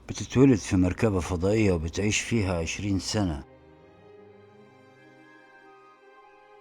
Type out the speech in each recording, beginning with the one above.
بتتولد في مركبة فضائية وبتعيش فيها 20 سنة.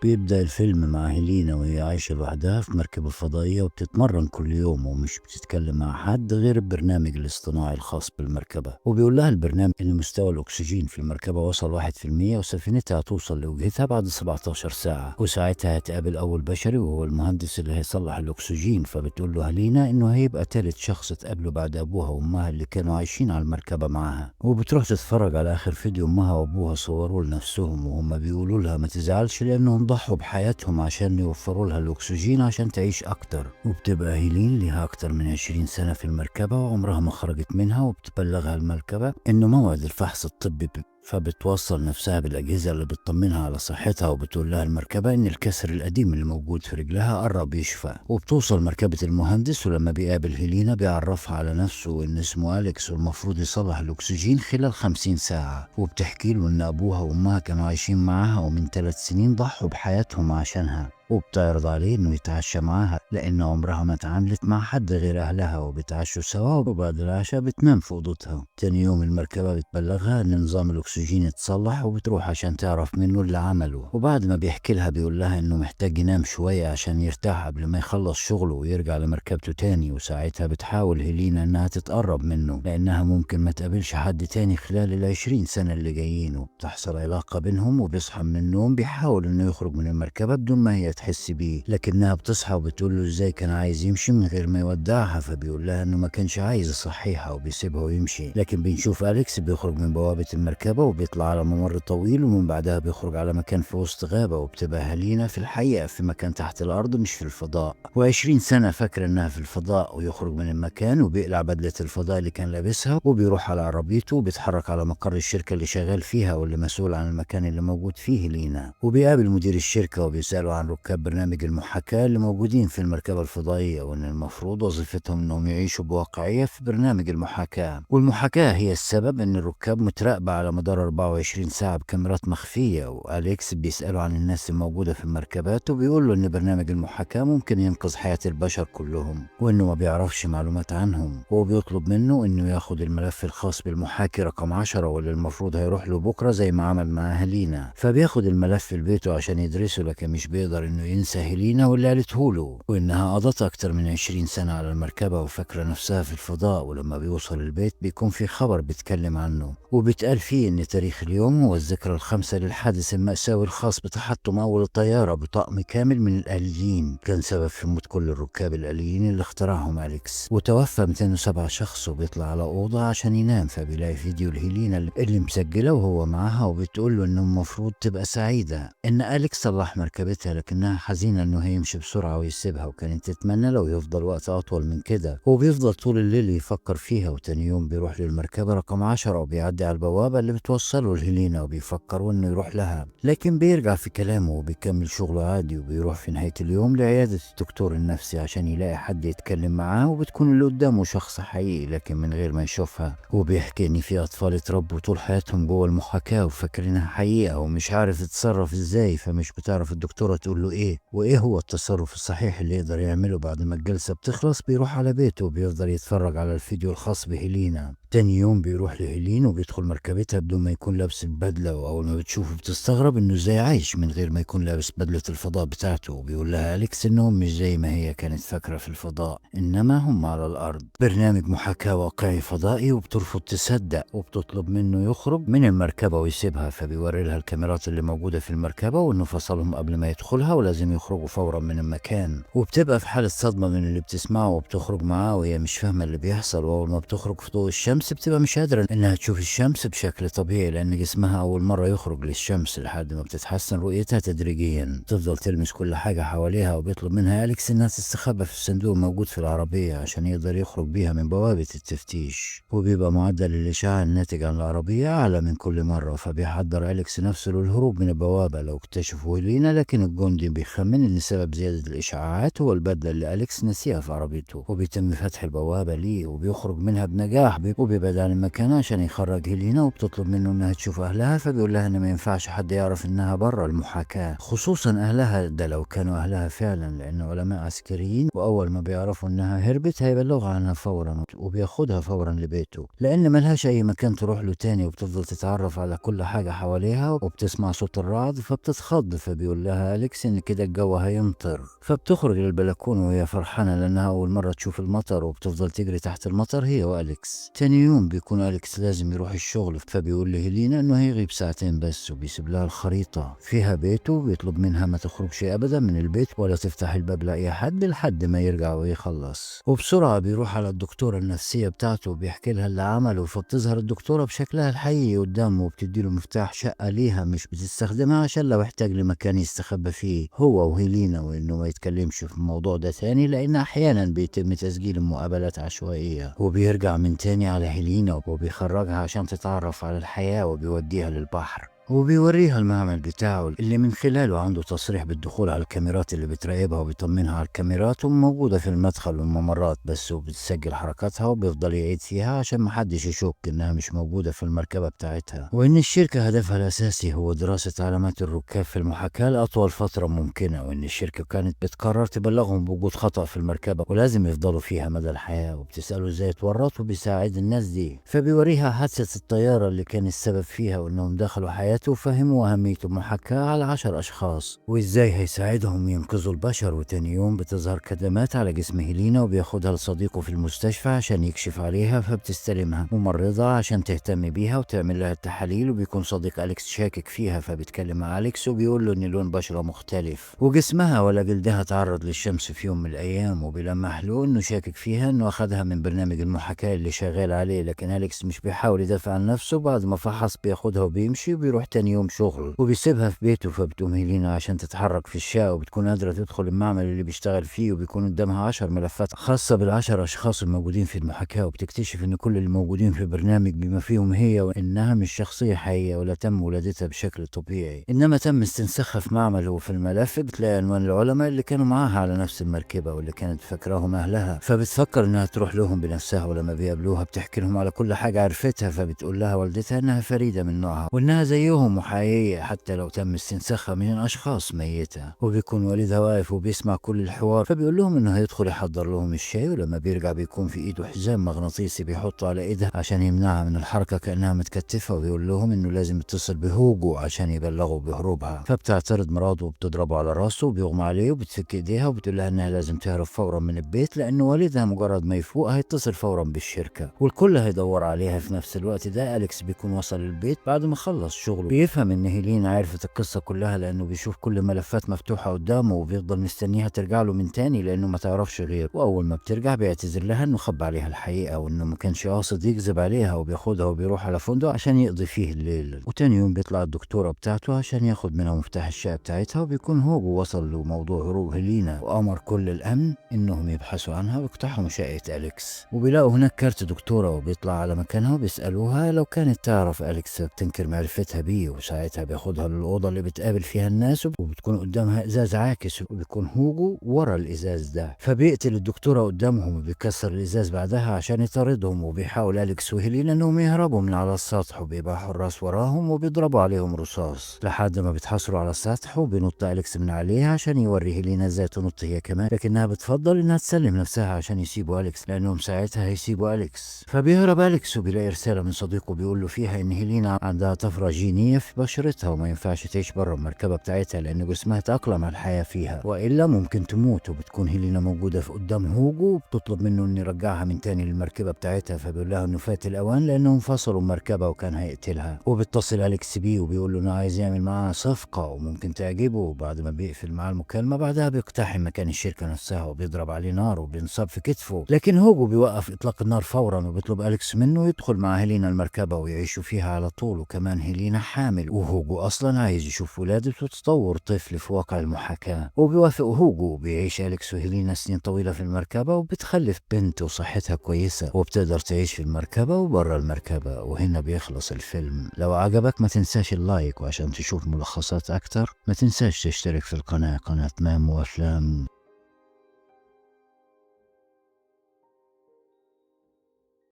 بيبدأ الفيلم مع هيلينا وهي عايشة لوحدها في مركبة فضائية وبتتمرن كل يوم ومش بتتكلم مع حد غير البرنامج الاصطناعي الخاص بالمركبة. وبيقول لها البرنامج إن مستوى الأكسجين في المركبة وصل 1% وسفينتها هتوصل لوجهتها بعد 17 ساعة، وساعتها هتقابل أول بشري وهو المهندس اللي هيصلح الأكسجين. فبتقول له هيلينا إنه هيبقى تالت شخص تقابله بعد أبوها وأمها اللي كانوا عايشين على المركبة معاها. وبتروح تتفرج على آخر فيديو أمها وأبوها صوروا لنفسهم وهم بيقولوا لها ما تزعلش لأنهم ضحوا بحياتهم عشان يوفروا لها الأكسجين عشان تعيش أكتر. وبتبقى هيلين لها أكتر من 20 سنة في المركبة وعمرها ما خرجت منها، وبتبلغها المركبة إنه موعد الفحص الطبي فبتوصل نفسها بالأجهزة اللي بتطمنها على صحتها. وبتقول لها المركبة إن الكسر القديم اللي موجود في رجلها قرب يشفى. وبتوصل مركبة المهندس، ولما بيقابل هيلينا بيعرفها على نفسه وإن اسمه أليكس والمفروض يصلح الأكسجين خلال 50 ساعة. وبتحكي له إن أبوها وأمها كانوا عايشين معاها ومن 3 سنين ضحوا بحياتهم عشانها. وبتعرض عليه انه يتعشى معاها لان عمرها ما اتعاملت مع حد غير اهلها، وبتعشوا سوا وبعد العشاء بتنام في اوضتها. تاني يوم المركبة بتبلغها ان نظام الاكسجين اتصلح وبتروح عشان تعرف منه اللي عمله. وبعد ما بيحكي لها بيقول لها انه محتاج ينام شوية عشان يرتاح قبل ما يخلص شغله ويرجع لمركبته تاني. وساعتها بتحاول هيلينا انها تتقرب منه لانها ممكن ما تقابلش حد تاني خلال 20 سنة اللي جايين. وبتحصل علاقة بينهم وبيصحى من النوم بيحاول انه يخرج من المركبة بدون ما هي تحس بيه، لكنها بتصحى وبتقول له ازاي كان عايز يمشي من غير ما يودعها. فبيقول لها انه ما كانش عايز يصحيها وبيسيبها ويمشي. لكن بنشوف أليكس بيخرج من بوابة المركبة وبيطلع على ممر طويل، ومن بعدها بيخرج على مكان في وسط غابة. وبتبقى هالينا في الحقيقة في مكان تحت الأرض مش في الفضاء، و20 سنة فاكرة انها في الفضاء. ويخرج من المكان وبيقلع بدلة الفضاء اللي كان لابسها وبيروح على عربيته وبيتحرك على مقر الشركة اللي شغال فيها واللي مسؤول عن المكان اللي موجود فيه هيلينا. وبيقابل مدير الشركة وبيسأله عن ركاب برنامج المحاكاة اللي موجودين في المركبة الفضائية، وان المفروض وظيفتهم انهم يعيشوا بواقعية في برنامج المحاكاة. والمحاكاة هي السبب ان الركاب متراقبة على مدار 24 ساعة بكاميرات مخفية. وأليكس بيسأله عن الناس الموجودة في المركبات وبيقول له ان برنامج المحاكاة ممكن ينقذ حياة البشر كلهم وانه ما بيعرفش معلومات عنهم. وبيطلب منه انه ياخد الملف الخاص بالمحاكي رقم 10 واللي المفروض هيروح له بكرة زي ما عمل مع هيلينا. فبياخد الملف لبيته عشان يدرسه، لكن مش بيقدر انه ينسى هيلينا واللي قالته له وانها قضت اكتر من 20 سنة على المركبة وفاكرة نفسها في الفضاء. ولما بيوصل البيت بيكون في خبر بيتكلم عنه وبيتقال فيه ان تاريخ اليوم هو الذكرى ال5 للحادث المأساوي الخاص بتحطم اول الطيارة بطقم كامل من الآليين كان سبب في موت كل الركاب الآليين اللي اخترعهم أليكس. وتوفى 207 شخص. وبيطلع على أوضة عشان ينام فبيلاقي فيديو لهيلينا اللي مسجلة وهو معاها وبتقول له انه المفروض تبقى سعيدة ان أليكس صلح مركبتها، لكنها حزينة انه هيمشي بسرعة ويسيبها وكانت تتمنى لو يفضل وقت اطول من كده. وبيفضل طول الليل يفكر فيها. وتاني يوم بيروح للمركبة رقم 10 وبيعدي على البوابة اللي بتوصله لهيلينا وبيفكر انه يروح لها، لكن بيرجع في كلامه وبيكمل شغله عادي. وبيروح في نهاية اليوم لعيادة الدكتور النفسي عشان يلاقي حد يتكلم معاه، وبتكون اللي قدامه شخص حقيقي لكن من غير ما يشوفها. وبيحكي ان في اطفال اتربوا طول حياتهم جوه المحاكاة وفاكرينها حقيقة ومش عارف يتصرف ازاي، فمش بتعرف الدكتورة تقول له وايه هو التصرف الصحيح اللي يقدر يعمله. بعد ما الجلسة بتخلص بيروح على بيته وبيفضل يتفرج على الفيديو الخاص بهيلينا. تاني يوم بيروح لهيلين وبيدخل مركبتها بدون ما يكون لابس البدلة، وأول ما بتشوفه بتستغرب إنه إزاي عايش من غير ما يكون لابس بدلة الفضاء بتاعته. وبيقول لها أليكس إنهم مش زي ما هي كانت فاكرة في الفضاء، إنما هم على الأرض برنامج محاكاة واقعي فضائي. وبترفض تصدق وبتطلب منه يخرج من المركبة ويسيبها. فبيوري لها الكاميرات اللي موجودة في المركبة وإنه فصلهم قبل ما يدخلها ولازم يخرجوا فورا من المكان. وبتبقى في حالة صدمة من اللي بتسمعه وبتخرج معاه وهي مش فاهمة اللي بيحصل. وأول ما بتخرج في ضوء الشمس بتبقى مش قادرة إنها تشوف الشمس بشكل طبيعي لأن جسمها أول مرة يخرج للشمس، لحد ما بتتحسن رؤيتها تدريجيا. تفضل تلمس كل حاجة حواليها. وبيطلب منها أليكس إنها تستخبى في الصندوق موجود في العربية عشان يقدر يخرج بيها من بوابة التفتيش. وبيبقى معدل الإشعاع الناتج عن العربية أعلى من كل مرة، فبيحضر أليكس نفسه للهروب من البوابة لو اكتشفوا هيلينا. لكن الجندي بيخمن إن سبب زيادة الإشعاعات هو البدلة اللي أليكس نسيها في عربيته، وبيتم فتح البوابة ليه وبيخرج منها بنجاح، وبيبعد عن المكان عشان يخرج هيلينا وبتطلب منه إنها تشوف أهلها، فبيقول لها إن ما ينفعش حد يعرف إنها برا المحاكاة، خصوصا أهلها، ده لو كانوا أهلها فعلا، لأن علماء عسكريين وأول ما بيعرفوا إنها هربت هيبلغوا عنها فورا وبياخدها فورا لبيته، لأن ملهاش أي مكان تروح له تاني، وبتفضل تتعرف على كل حاجة حواليها وبتسمع صوت الرعد فبتتخض. فبيقول لها أليكس إن كده الجو هيمطر، فبتخرج للبلكونة وهي فرحانة لأنها أول مرة تشوف المطر، وبتفضل تجري تحت المطر هي وأليكس. تاني يوم بيكون أليكس لازم يروح الشغل، فبيقول لهيلينا إنه هيغيب ساعتين بس، وبيسيب لها الخريطة فيها بيته، وبيطلب منها ما تخرجش أبدا من البيت ولا تفتح الباب لأي حد لحد ما يرجع ويخلص. وبسرعة بيروح على الدكتورة النفسية بتاعته وبيحكي لها اللي عمله، فبتظهر الدكتورة بشكلها الحقيقي قدامه وبتديله مفتاح شقة ليها مش بتستخدمها عشان لو احتاج لمكان يستخبى فيه هو وهيلينا، وإنه ما يتكلمش في الموضوع ده تاني لأن أحيانا بيتم تسجيل مقابلات عشوائية. وبيرجع من تاني على هيلينا وبيخرجها عشان تتعرف على الحياة وبيوديها للبحر، وبيوريها المعمل بتاعه اللي من خلاله عنده تصريح بالدخول على الكاميرات اللي بتراقبها وبيطمنها على الكاميرات، وموجودة في المدخل والممرات بس، وبتسجل حركاتها وبيفضل يعيد فيها عشان محدش يشك انها مش موجودة في المركبة بتاعتها، وان الشركة هدفها الاساسي هو دراسة علامات الركاب في المحاكاة لأطول فترة ممكنة، وان الشركة كانت بتقرر تبلغهم بوجود خطأ في المركبة ولازم يفضلوا فيها مدى الحياة، وبتسأله ازاي اتورط وبيساعد الناس دي، فبيوريها حادثة الطيارة اللي كان السبب فيها وانهم دخلوا حياة وفهموا أهمية المحاكاة على 10 أشخاص وإزاي هيساعدهم ينقذوا البشر. وتاني يوم بتظهر كدمات على جسم هيلينا وبياخدها لصديقه في المستشفى عشان يكشف عليها، فبتستلمها ممرضة عشان تهتم بيها وتعمل لها التحاليل، وبيكون صديق أليكس شاكك فيها فبيتكلم مع أليكس وبيقول له إن لون بشرة مختلف وجسمها ولا جلدها تعرض للشمس في يوم من الأيام، وبيلمح له إنه شاكك فيها إنه أخدها من برنامج المحاكاة اللي شغال عليه، لكن أليكس مش بيحاول يدافع عن نفسه. بعد ما فحص بياخدها وبيمشي وبيروح تاني يوم شغل وبيسيبها في بيته، فبتقوم هيلينا عشان تتحرك في الشقة وبتكون قادرة تدخل المعمل اللي بيشتغل فيه، وبيكون قدامها 10 ملفات خاصة بال10 أشخاص الموجودين في المحاكاة، وبتكتشف إن كل اللي موجودين في البرنامج بما فيهم هي، وإنها مش شخصية حقيقية ولا تم ولادتها بشكل طبيعي، إنما تم استنساخها في معمل. وفي الملف بتلاقي عنوان العلماء اللي كانوا معاها على نفس المركبة واللي كانت فاكراهم أهلها، فبتفكر إنها تروح لهم بنفسها، ولما بيقابلوها بتحكي لهم على كل حاجة عرفتها، فبتقول لها والدتها إنها فريدة من نوعها وإنها زيهم وحقيقية حتى لو تم استنساخها من أشخاص ميتة. وبيكون والدها واقف وبيسمع كل الحوار، فبيقول لهم إنه هيدخل يحضر لهم الشاي، ولما بيرجع بيكون في إيده حزام مغناطيسي بيحطه على إيدها عشان يمنعها من الحركة كأنها متكتفة، وبيقول لهم إنه لازم يتصل بهوجو عشان يبلغوا بهروبها، فبتعترض مراته وبتضربه على راسه وبيغمى عليه وبتفك إيديها وبتقول لها إنها لازم تهرب فورا من البيت لأن والدها مجرد ما يفوق هيتصل فورا بالشركة والكل هيدور عليها. في نفس الوقت ده أليكس بيكون وصل البيت بعد ما خلص شغله، بيفهم إن هيلين عرفت القصة كلها لأنه بيشوف كل ملفات مفتوحة قدامه وبيفضل مستنيها ترجع له من تاني لأنه ما تعرفش غير، وأول ما بترجع بيعتذر لها إنه خبى عليها الحقيقة وإنه ما كانش قاصد يكذب عليها، وبياخدها وبيروح على فندق عشان يقضي فيه الليل. وتاني يوم بيطلع الدكتورة بتاعته عشان ياخد منها مفتاح الشقة بتاعتها، وبيكون هوجو وصل لموضوع هروب هيلينا وأمر كل الأمن إنهم يبحثوا عنها ويقتحموا شقة أليكس، وبيلاقوا هناك كارت دكتورة وبيطلع على مكانها وبيسألوها لو كانت تعرف أليكس، بتنكر معرفتها بيه، وساعتها بياخدها للأوضة اللي بتقابل فيها الناس وبتكون قدامها إزاز عاكس وبيكون هوجو ورا الإزاز ده، فبيقتل الدكتورة قدامهم وبيكسر الإزاز بعدها عشان يطاردهم، وبيحاول أليكس وهيلينا إنهم يهربوا من على السطح وبيبقى حراس وراهم وبيضربوا عليهم رصاص لحد ما بيتحصلوا على السطح، وبينط أليكس من عليها عشان يوري هيلينا إزاي تنط هي كمان، لكنها بتفضل إنها تسلم نفسها عشان يسيبوا أليكس لأنهم ساعتها هيسيبوا أليكس. فبيهرب أليكس وبيلاقي رسالة من صديقه بيقول له فيها إن هيلينا عندها طفرة جينية في بشرتها وما ينفعش تعيش بره المركبة بتاعتها لأن جسمها تأقلم على الحياة فيها وإلا ممكن تموت. وبتكون هيلينا موجودة في قدام هوجو وبتطلب منه إنه يرجعها من تاني للمركبة بتاعتها، فبيقول لها إنه فات الأوان لأنهم فصلوا المركبة وكان هيقتلها. وبيتصل أليكس بيه وبيقول له إنه عايز يعمل معاها صفقة وممكن تعجبه، وبعد ما بيقفل معاه المكالمة بعدها بيقتحم مكان الشركة نفسها وبيضرب عليه نار وبينصاب في كتفه، لكن هوجو بيوقف إطلاق النار فورا وبيطلب أليكس منه يدخل مع هيلينا المركبة ويعيشوا فيها على طول. وكمان هيلينا حامل، وهوجو أصلا عايز يشوف ولادة وتطور طفل في واقع المحاكاة، وبيوافق هوجو. بيعيش أليكس وهيلينا سنين طويلة في المركبة، وبتخلف بنت وصحتها كويسة وبتقدر تعيش في المركبة وبره المركبة. وهنا بيخلص الفيلم. لو عجبك ما تنساش اللايك، وعشان تشوف ملخصات أكتر ما تنساش تشترك في القناة، قناة مام وأفلام.